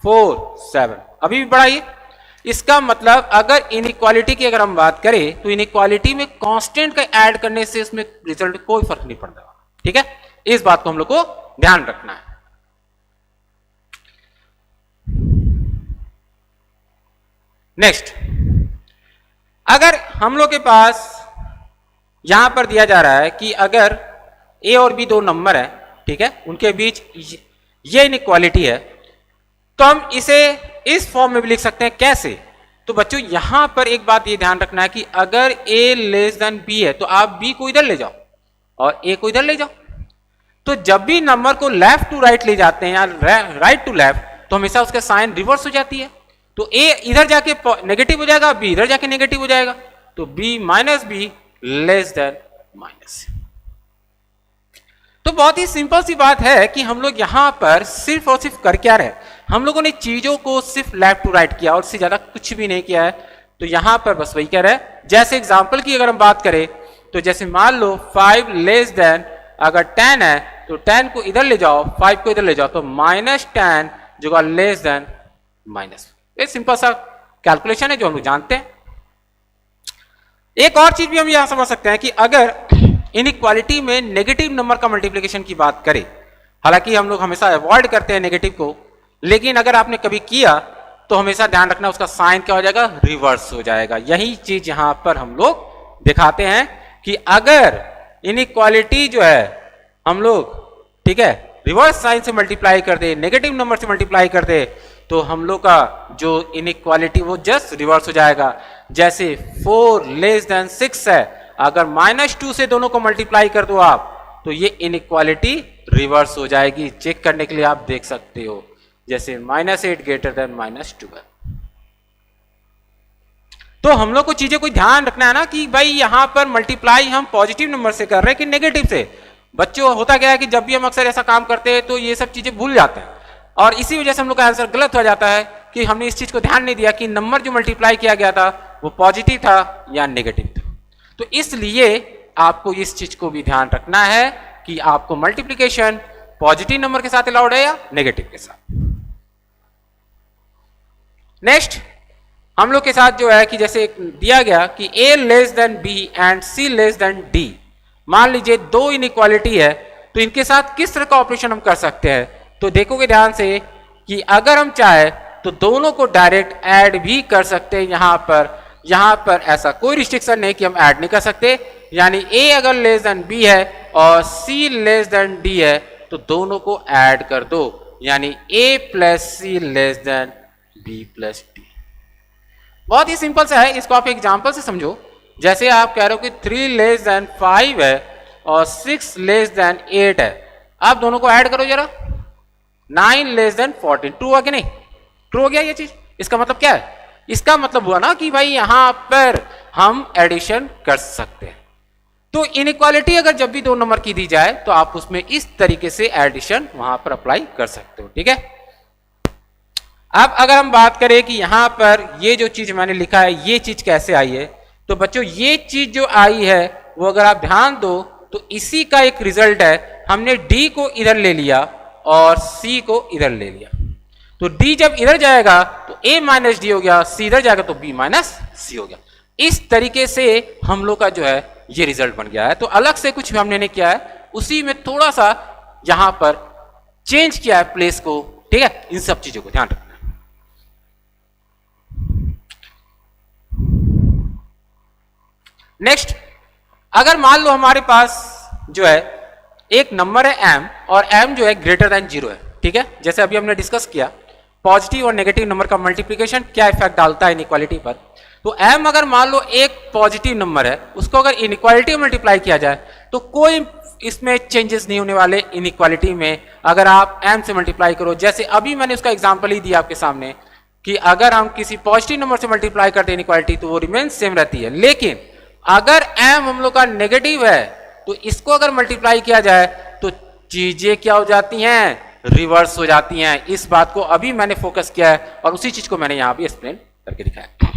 4 7, अभी भी बढ़ाइए। इसका मतलब अगर इनइक्वालिटी की अगर हम बात करें तो इनइक्वालिटी में कांस्टेंट का ऐड करने से इसमें रिजल्ट कोई फर्क नहीं पड़ता। ठीक है, इस बात को हम लोग को ध्यान रखना है। नेक्स्ट, अगर हम लोग के पास यहां पर दिया जा रहा है कि अगर ए और बी दो नंबर है, ठीक है, उनके बीच ये इनइक्वालिटी है, तो हम इसे इस फॉर्म में भी लिख सकते हैं। कैसे? तो बच्चों यहां पर एक बात ये ध्यान रखना है कि अगर ए लेस देन बी है तो आप बी को इधर ले जाओ और ए को इधर ले जाओ। तो जब भी नंबर को लेफ्ट टू राइट ले जाते हैं या राइट टू लेफ्ट, तो हमेशा उसका साइन रिवर्स हो जाती है। तो ए इधर जाके नेगेटिव हो जाएगा, बी इधर जाके नेगेटिव हो जाएगा, तो b minus b less than minus. तो बहुत ही सिंपल सी बात है कि हम लोग यहां पर सिर्फ और सिर्फ कर क्या रहे, हम लोगों ने चीजों को सिर्फ लेफ्ट टू राइट किया और इससे ज्यादा कुछ भी नहीं किया है। तो यहां पर बस वही कह रहे हैं। जैसे एग्जांपल की अगर हम बात करें तो जैसे मान लो 5 लेस देन अगर 10 है तो 10 को इधर ले जाओ, 5 को इधर ले जाओ, तो -10 जो लेस देन माइनस। ये सिंपल सा कैलकुलेशन है जो हम लोग जानते हैं। एक और चीज भी हम यहां समझ सकते हैं कि अगर इनइक्वालिटी में नेगेटिव नंबर का मल्टीप्लिकेशन की बात करें, हालांकि हम लोग हमेशा अवॉइड करते हैं नेगेटिव को, लेकिन अगर आपने कभी किया तो हमेशा ध्यान रखना उसका साइन क्या हो जाएगा? रिवर्स हो जाएगा। यही चीज यहां पर हम लोग दिखाते हैं कि अगर इनइक्वालिटी जो है हम लोग, ठीक है, रिवर्स साइन से मल्टीप्लाई कर दे, नेगेटिव नंबर से मल्टीप्लाई कर दे, तो हम लोग का जो इनइक्वालिटी वो जस्ट रिवर्स हो जाएगा। जैसे 4 लेस देन 6 है, अगर -2 से दोनों को मल्टीप्लाई कर दो आप, तो ये इनइक्वालिटी रिवर्स हो जाएगी। चेक करने के लिए आप देख सकते हो, जैसे -8 ग्रेटर देन -12। तो हम लोग को चीजें को ध्यान रखना है ना कि भाई यहां पर मल्टीप्लाई हम पॉजिटिव नंबर से कर रहे हैं कि नेगेटिव से। बच्चों होता क्या है कि जब भी हम अक्सर ऐसा काम करते हैं तो ये सब चीजें भूल जाते हैं और इसी वजह से हम लोग का आंसर गलत हो जाता है कि हमने इस चीज को ध्यान नहीं दिया कि नंबर जो मल्टीप्लाई किया गया था वो पॉजिटिव था या नेगेटिव था। तो इसलिए आपको इस चीज को भी ध्यान रखना है कि आपको मल्टीप्लीकेशन पॉजिटिव नंबर के साथ अलाउड है या नेगेटिव के साथ। नेक्स्ट हम लोग के साथ जो है कि जैसे दिया गया कि a less than b and c less than d, मान लीजिए दो इनइक्वालिटी है, तो इनके साथ किस तरह का ऑपरेशन हम कर सकते हैं। तो देखोगे ध्यान से कि अगर हम चाहे तो दोनों को डायरेक्ट ऐड भी कर सकते हैं। यहां पर ऐसा कोई रिस्ट्रिक्शन नहीं कि हम ऐड नहीं कर सकते, यानी a अगर लेस देन b है और c लेस देन d है तो दोनों को ऐड कर दो, यानी a plus c less than b plus d। बहुत ही सिंपल सा है, इसको आप एग्जांपल से समझो। जैसे आप कह रहे हो कि 3 लेस देन 5 है और 6 लेस देन 8 है, आप दोनों को ऐड करो जरा। 9 लेस देन 14, ट्रू हुआ कि नहीं? ट्रू हो गया ये चीज। इसका मतलब क्या है? इसका मतलब हुआ ना कि भाई यहां पर हम एडिशन कर सकते हैं। तो इनइक्वालिटी अगर जब भी दो नंबर की दी जाए तो आप उसमें इस तरीके से एडिशन वहां पर अप्लाई कर सकते हो, ठीक है। अब अगर हम बात करें कि यहां पर ये जो चीज मैंने लिखा है ये चीज कैसे आई है, तो बच्चों ये चीज जो आई है वो अगर आप ध्यान दो तो इसी का एक रिजल्ट है। हमने d को इधर ले लिया और c को इधर ले लिया, तो d जब इधर जाएगा तो a माइनस डी हो गया, c इधर जाएगा तो b माइनस सी हो गया। इस तरीके से हम लोग का जो है ये रिजल्ट बन गया है। तो अलग से कुछ भी हमने नहीं किया है, उसी में थोड़ा सा यहां पर चेंज किया है प्लेस को, ठीक है। इन सब चीजों को ध्यान रखना। नेक्स्ट, अगर मान लो हमारे पास जो है एक नंबर है m और m जो है ग्रेटर देन 0 है, ठीक है। जैसे अभी हमने डिस्कस किया पॉजिटिव और नेगेटिव नंबर का मल्टीप्लिकेशन क्या इफेक्ट डालता है इनइक्वालिटी पर। तो m अगर मान लो एक पॉजिटिव नंबर है, उसको अगर इनइक्वालिटी मल्टीप्लाई किया जाए तो कोई इसमें चेंजेस नहीं होने वाले इनइक्वालिटी में, अगर आप m से मल्टीप्लाई करो। जैसे अभी मैंने उसका एग्जाम्पल ही दिया आपके सामने कि अगर हम किसी पॉजिटिव नंबर से मल्टीप्लाई करते हैं इनइक्वालिटी तो वो रिमेन सेम रहती है, लेकिन अगर m हम लोग का नेगेटिव है तो इसको अगर मल्टीप्लाई किया जाए तो चीजें क्या हो जाती हैं? रिवर्स हो जाती हैं। इस बात को अभी मैंने फोकस किया है और उसी चीज को मैंने यहां भी एक्सप्लेन करके दिखाया।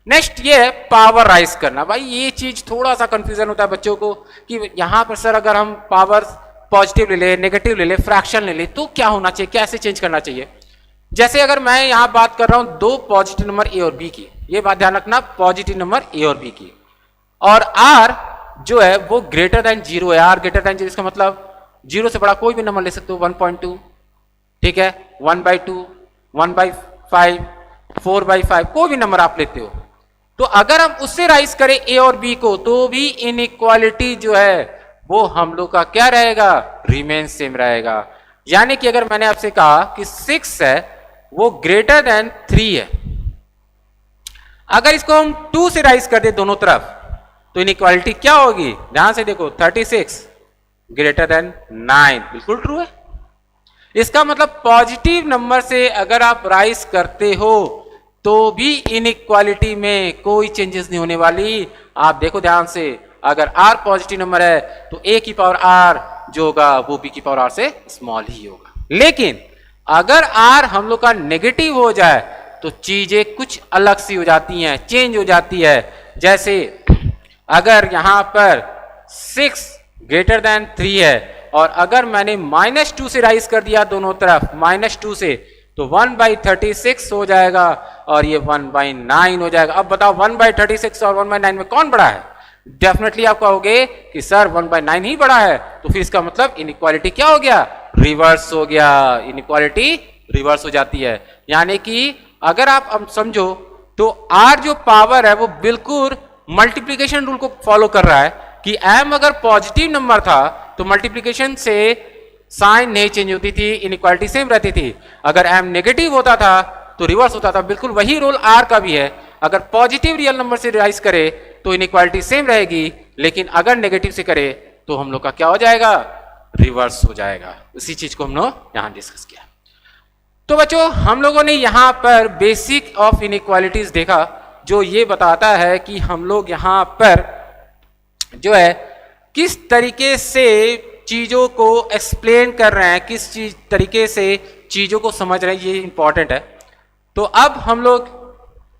नेक्स्ट ये है पावर राइज करना। भाई ये चीज थोड़ा सा कंफ्यूजन होता है बच्चों को कि यहां पर सर अगर हम पावर पॉजिटिव ले ले, नेगेटिव ले ले, फ्रैक्शन ले ले तो क्या होना चाहिए, कैसे चेंज करना चाहिए। जैसे अगर मैं यहां बात कर रहा हूं दो पॉजिटिव नंबर a और b की, ये बात ध्यान रखना, पॉजिटिव नंबर a और b की, और r जो है वो ग्रेटर देन 0 है। r ग्रेटर देन 0 इसका मतलब 0 से बड़ा कोई भी नंबर ले सकते हो, 1.2, ठीक है, 1/2, 1/5, 4/5, कोई भी नंबर आप लेते हो। तो अगर हम उससे राइज करें a और b को तो भी इनइक्वालिटी जो है वो हम लोग का क्या रहेगा? रिमेन सेम रहेगा। यानी कि अगर मैंने आपसे कहा कि 6 है वो ग्रेटर देन 3 है, अगर इसको हम 2 से राइज कर दे दोनों तरफ तो इनइक्वालिटी क्या होगी? ध्यान से देखो, 36 ग्रेटर देन 9, बिल्कुल ट्रू है। इसका मतलब पॉजिटिव नंबर से अगर आप राइज करते हो तो भी इनइक्वालिटी में कोई चेंजेस नहीं होने वाली। आप देखो ध्यान से, अगर r पॉजिटिव नंबर है तो a की पावर r जो होगा वो b की पावर r से स्मॉल ही होगा। लेकिन अगर r हम लोग का नेगेटिव हो जाए तो चीजें कुछ अलग सी हो जाती हैं, चेंज हो जाती है। जैसे अगर यहां पर 6 ग्रेटर देन 3 है और अगर मैंने -2 से राइज कर दिया दोनों तरफ, -2 से, तो 1/36 हो जाएगा और ये 1/9 हो जाएगा। अब बताओ 1/36 और 1/9 में कौन बड़ा है? डेफिनेटली आप कहोगे कि सर 1/9 ही बड़ा है। तो फिर इसका मतलब इनइक्वालिटी क्या हो गया? रिवर्स हो गया। इनइक्वालिटी रिवर्स हो जाती है। यानी कि अगर आप अब समझो तो r जो पावर है वो बिल्कुल मल्टीप्लीकेशन रूल को फॉलो कर रहा है कि m अगर पॉजिटिव नंबर था तो मल्टीप्लीकेशन से साइन नहीं चेंज होती थी, इनइक्वालिटी सेम रहती थी। अगर m नेगेटिव होता था तो रिवर्स होता था। बिल्कुल वही रोल r का भी है। अगर पॉजिटिव रियल नंबर से राइज करे तो इनइक्वालिटी सेम रहेगी, लेकिन अगर नेगेटिव से करे तो हम लोग का क्या हो जाएगा? रिवर्स हो जाएगा। उसी चीज को हम लोग यहां डिस्कस किया। तो बच्चों हम लोगों ने यहां पर बेसिक ऑफ इनइक्वालिटीज देखा, जो ये बताता है कि हम लोग यहां पर जो है किस तरीके से चीजों को एक्सप्लेन कर रहे हैं, किस तरीके से चीजों को समझ रहे हैं, ये इंपॉर्टेंट है। तो अब हम लोग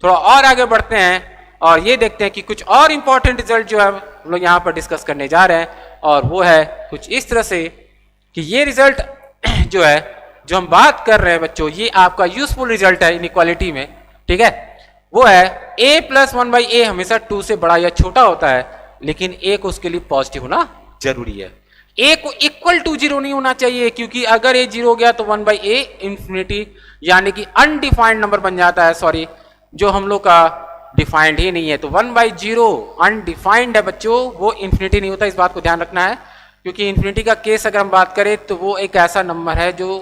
थोड़ा और आगे बढ़ते हैं और ये देखते हैं कि कुछ और इंपॉर्टेंट रिजल्ट जो है हम लोग यहाँ पर डिस्कस करने जा रहे हैं, और वो है कुछ इस तरह से कि ये रिजल्ट जो है, जो हम बात कर रहे हैं बच्चों, ये आपका यूजफुल रिजल्ट है इनइक्वालिटी में, ठीक है। वो है a प्लस 1/a हमेशा 2 से बड़ा या छोटा होता है, लेकिन a को उसके लिए पॉजिटिव होना जरूरी है। a को इक्वल टू 0 नहीं होना चाहिए, क्योंकि अगर a 0 हो गया तो 1/a इंफिनिटी यानी कि अनडिफाइंड नंबर बन जाता है, सॉरी जो हम लोग का डिफाइंड ही नहीं है। तो 1/0 अनडिफाइंड है बच्चों, वो इंफिनिटी नहीं होता, इस बात को ध्यान रखना है। क्योंकि इंफिनिटी का केस अगर हम बात करें तो वो एक ऐसा नंबर है जो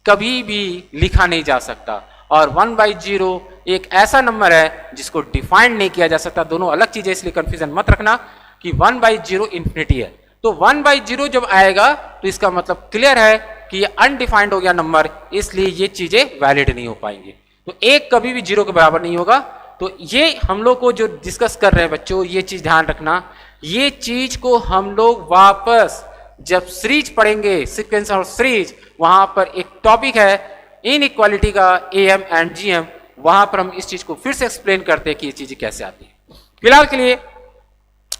कभी भी लिखा नहीं जा सकता, और 1/0 एक ऐसा नंबर है जिसको डिफाइंड नहीं किया जा सकता। दोनों अलग चीजें, इसलिए कंफ्यूजन मत रखना कि 1/0 इंफिनिटी है। तो 1/0 जब आएगा तो इसका मतलब क्लियर है कि ये अनडिफाइंड हो गया नंबर, इसलिए ये चीजें वैलिड नहीं हो पाएंगी। तो एक कभी भी 0 के बराबर नहीं होगा। तो ये हम लोग को जो डिस्कस कर रहे हैं बच्चों, ये चीज ध्यान रखना, ये चीज को हम लोग वापस जब सीरीज पढ़ेंगे, सीक्वेंस और सीरीज, वहां पर एक टॉपिक है इनइक्वालिटी का, AM एंड GM, वहां पर हम इस चीज को फिर से एक्सप्लेन करते हैं कि ये चीजें कैसे आती है। फिलहाल के लिए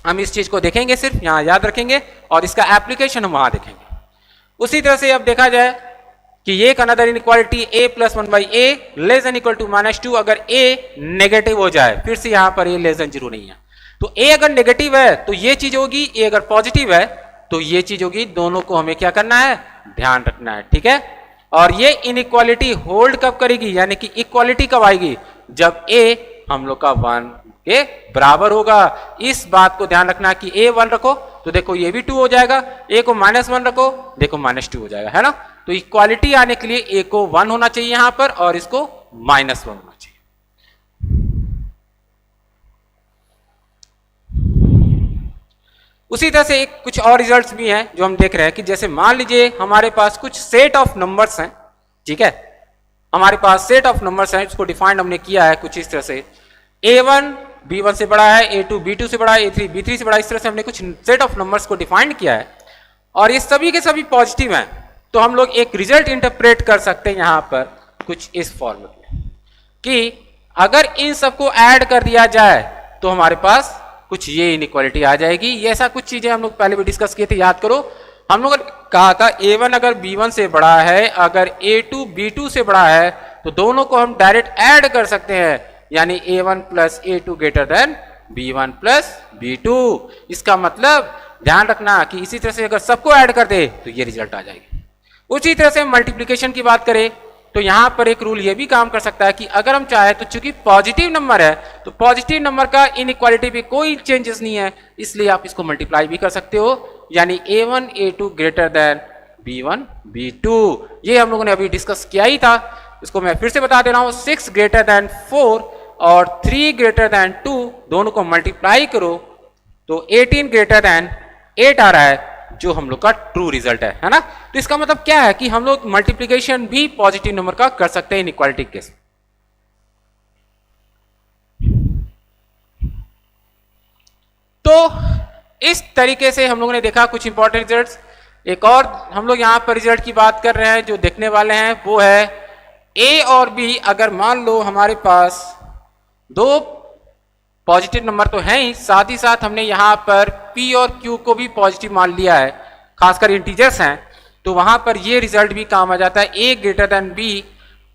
हम इस चीज को देखेंगे, सिर्फ यहां याद रखेंगे, और इसका एप्लीकेशन हम वहां देखेंगे। उसी तरह से अब देखा जाए कि ये एक another inequality a plus 1/a less than equal to -2, अगर a नेगेटिव हो जाए, फिर से यहां पर a लेस देन 0 नहीं है, तो a अगर नेगेटिव है तो ये चीज होगी, a अगर पॉजिटिव है तो ये चीज होगी। दोनों को हमें क्या करना है, ध्यान रखना है, ठीक है। और ये इनइक्वालिटी होल्ड कब करेगी, यानी कि इक्वालिटी कब आएगी, जब a हम लोग का 1 के बराबर होगा। इस बात को ध्यान रखना कि a 1 रखो तो देखो ये भी 2 हो जाएगा, a को -1 रखो देखो -2 हो जाएगा, है ना। तो इक्वालिटी आने के लिए a को 1 होना चाहिए यहां पर, और इसको -1 होना चाहिए। उसी तरह से एक कुछ और रिजल्ट्स भी हैं जो हम देख रहे हैं कि जैसे मान लीजिए हमारे पास कुछ सेट ऑफ नंबर्स हैं, ठीक है, हमारे पास सेट ऑफ नंबर्स हैं, इसको डिफाइंड हमने किया है कुछ इस तरह से, a1 b1 से बड़ा है, a2 b2 से बड़ा है, a3 b3 से बड़ा है। इस तरह से हमने कुछ सेट ऑफ नंबर्स को डिफाइन किया है, और ये सभी के सभी पॉजिटिव हैं। तो हम लोग एक रिजल्ट इंटरप्रेट कर सकते हैं यहां पर कुछ इस फॉर्मेट में कि अगर इन सबको ऐड कर दिया जाए तो हमारे पास कुछ ये इनइक्वालिटी आ जाएगी। ये ऐसा कुछ चीजें हम लोग पहले भी डिस्कस किए थे, याद करो। हम लोग कहा था a1 अगर b1 से बड़ा है, अगर a2 b2 से बड़ा है, तो दोनों को हम डायरेक्ट ऐड कर सकते हैं, यानी a1 plus a2 greater than b1 plus b2। इसका मतलब ध्यान रखना कि इसी तरह से अगर सबको ऐड कर दे तो ये रिजल्ट आ जाएगी। उसी तरह से मल्टीप्लिकेशन की बात करें तो यहां पर एक रूल ये भी काम कर सकता है कि अगर हम चाहे तो चूंकि पॉजिटिव नंबर है तो पॉजिटिव नंबर का इनइक्वालिटी पे कोई चेंजेस नहीं है, इसलिए आप इसको मल्टीप्लाई भी कर सकते हो, यानी a1 a2 greater than b1 b2। ये हम लोगों ने अभी डिस्कस किया ही था, इसको मैं फिर से बता दे रहा हूं। 6 ग्रेटर देन 4 और 3 ग्रेटर देन 2 दोनों को मल्टीप्लाई करो तो 18 ग्रेटर देन 8 आ रहा है, जो हम लोग का ट्रू रिजल्ट है ना। तो इसका मतलब क्या है कि हम लोग मल्टीप्लिकेशन भी पॉजिटिव नंबर का कर सकते हैं इनइक्वालिटी केस। तो इस तरीके से हम लोगों ने देखा कुछ इंपॉर्टेंट रिजल्ट्स। एक और हम लोग यहां पर रिजल्ट की बात कर रहे हैं जो देखने वाले हैं, वो है a और b। अगर मान लो हमारे पास दो पॉजिटिव नंबर तो है ही, साथ ही साथ हमने यहां पर p और q को भी पॉजिटिव मान लिया है, खासकर इंटीजर्स हैं, तो वहां पर ये रिजल्ट भी काम आ जाता है। a ग्रेटर देन b,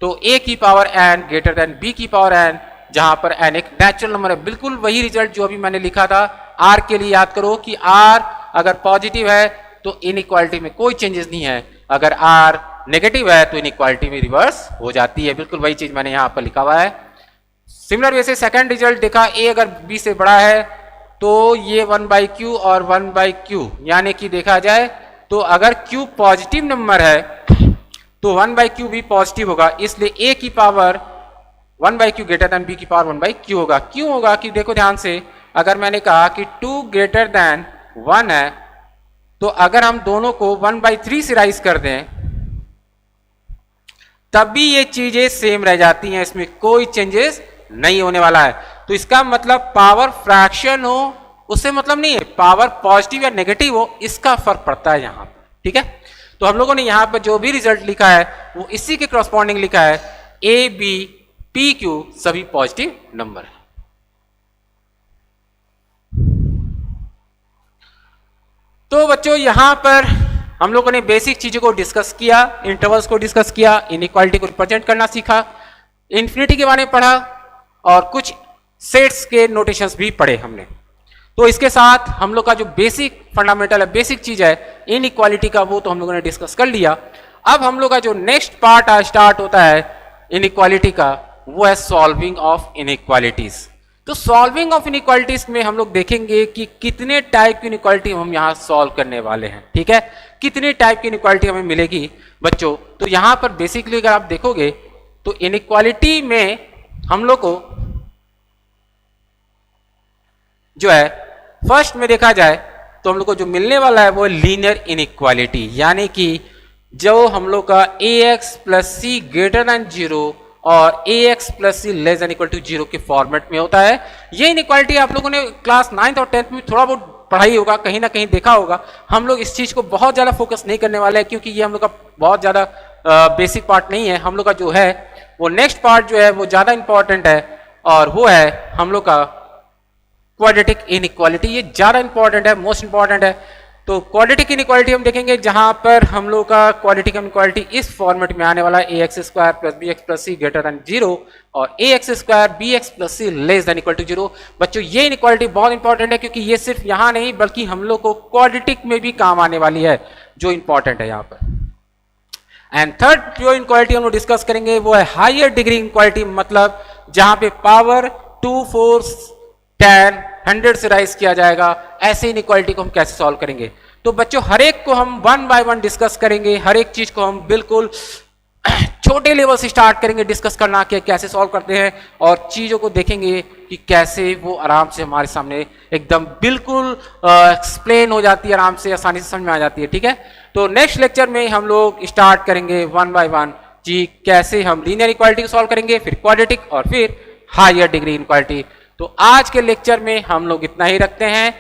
तो a की power n greater than b की पावर n, जहां पर n एक नेचुरल नंबर है। बिल्कुल वही रिजल्ट जो अभी मैंने लिखा था r के लिए। याद करो कि r अगर पॉजिटिव है तो इनइक्वालिटी में कोई चेंजेस नहीं है, अगर r नेगेटिव है तो इनइक्वालिटी में रिवर्स हो जाती है। बिल्कुल वही चीज मैंने यहां पर लिखा हुआ है। सिमिलर वैसे सेकंड रिजल्ट देखा, a अगर b से बड़ा है तो ये 1/q और 1/q, यानी कि देखा जाए तो अगर q पॉजिटिव नंबर है तो 1/q भी पॉजिटिव होगा, इसलिए a की power 1/q greater than b की पावर 1/q होगा। क्यों होगा कि देखो ध्यान से, अगर मैंने कहा कि 2 ग्रेटर देन 1 है तो अगर हम दोनों को 1/3 से राइज कर दें तब भी ये चीजें सेम रह जाती हैं, इसमें कोई चेंजेस नहीं होने वाला है। तो इसका मतलब पावर फ्रैक्शन हो उससे मतलब नहीं है, पावर पॉजिटिव या नेगेटिव हो इसका फर्क पड़ता है यहां पर, ठीक है। तो हम लोगों ने यहां पर जो भी रिजल्ट लिखा है वो इसी के क्रॉसपॉन्डिंग लिखा है, a b पी क्यू सभी पॉजिटिव नंबर है। तो बच्चों यहां पर हम लोगों ने बेसिक चीजों को डिस्कस किया, इंटरवल्स को डिस्कस किया, इनइक्वालिटी को रिप्रेजेंट करना सीखा, इन्फिनिटी के बारे में पढ़ा और कुछ सेट्स के नोटेशंस भी पढ़े हमने। तो इसके साथ हम लोग का जो बेसिक फंडामेंटल है, बेसिक चीज है इनइक्वालिटी का, वो तो हम लोगों ने डिस्कस कर लिया। अब हम लोग का जो नेक्स्ट पार्ट स्टार्ट होता है इनइक्वालिटी का, वो है सॉल्विंग ऑफ इनइक्वालिटीज। तो सॉल्विंग ऑफ इनइक्वालिटीज में हम लोग देखेंगे कि कितने टाइप की इनइक्वालिटी हम यहां सॉल्व करने वाले हैं। ठीक है, कितने टाइप की इनइक्वालिटी हमें मिलेगी बच्चों। तो यहां पर बेसिकली अगर आप देखोगे तो इनइक्वालिटी में हम लोग को जो है फर्स्ट में देखा जाए तो हम लोग को जो मिलने वाला है वो लीनियर इनइक्वालिटी, यानी कि जो हम लोग का ax प्लस सी ग्रेटर देन 0 और ax plus C less than equal to 0 के फॉर्मेट में होता है। ये इनइक्वालिटी आप लोगों ने क्लास 9th और 10th में थोड़ा बहुत पढ़ाई होगा, कहीं ना कहीं देखा होगा। हम लोग इस चीज को बहुत ज्यादा फोकस नहीं करने वाले हैं क्योंकि ये हम लोग का बहुत ज्यादा बेसिक पार्ट नहीं है। हम लोग का जो है वो नेक्स्ट पार्ट जो है वो ज्यादा इंपॉर्टेंट है और वो है हम लोग का क्वाड्रेटिक इनइक्वालिटी। ये ज्यादा इंपॉर्टेंट है, मोस्ट इंपॉर्टेंट है। तो क्वाड्रेटिक इनइक्वालिटी हम देखेंगे जहां पर हम लोग का क्वाड्रेटिक इनइक्वालिटी इस फॉर्मेट में आने वाला है ax square plus bx plus सी ग्रेटर देन 0 और ax square bx plus C less than equal to 0। बच्चों ये इनइक्वालिटी बहुत इंपॉर्टेंट है क्योंकि ये सिर्फ यहां नहीं बल्कि हम लोग को क्वाड्रेटिक में भी काम आने वाली है, जो इंपॉर्टेंट है यहाँ पर। एंड थर्ड जो इनइक्वालिटी हम लोग डिस्कस करेंगे वो है हायर डिग्री इनइक्वालिटी, मतलब जहां पे पावर 2 4 10 100 से राइज किया जाएगा। ऐसे इनइक्वालिटी को हम कैसे सॉल्व करेंगे। तो बच्चों हर एक को हम 1 बाय 1 डिस्कस करेंगे, हर एक चीज को हम बिल्कुल छोटे लेवल से स्टार्ट करेंगे डिस्कस करना कि कैसे सॉल्व करते हैं और चीजों को देखेंगे कि कैसे वो आराम से हमारे सामने एकदम बिल्कुल एक्सप्लेन हो जाती है, आराम से आसानी से समझ में आ जाती है। ठीक है, तो नेक्स्ट लेक्चर में हम लोग स्टार्ट करेंगे 1 बाय 1 कि कैसे हम लीनियर इक्वालिटी को सॉल्व करेंगे, फिर क्वाड्रेटिक और फिर हायर डिग्री इनइक्वालिटी। तो आज के लेक्चर में हम लोग इतना ही रखते हैं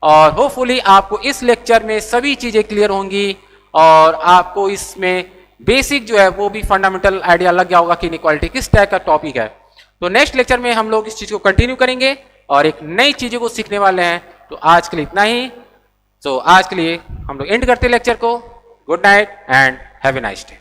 और होपफुली आपको इस लेक्चर में सभी चीजें क्लियर होंगी और आपको इसमें बेसिक जो है वो भी फंडामेंटल आइडिया लग गया होगा कि इनइक्वालिटी किस टाइप का टॉपिक है। तो नेक्स्ट लेक्चर में हम लोग इस चीज को कंटिन्यू करेंगे और एक नई चीजों को सीखने वाले हैं। तो आज के लिए इतना ही। तो आज के लिए हम लोग एंड करते हैं लेक्चर को। Good night and have a nice day.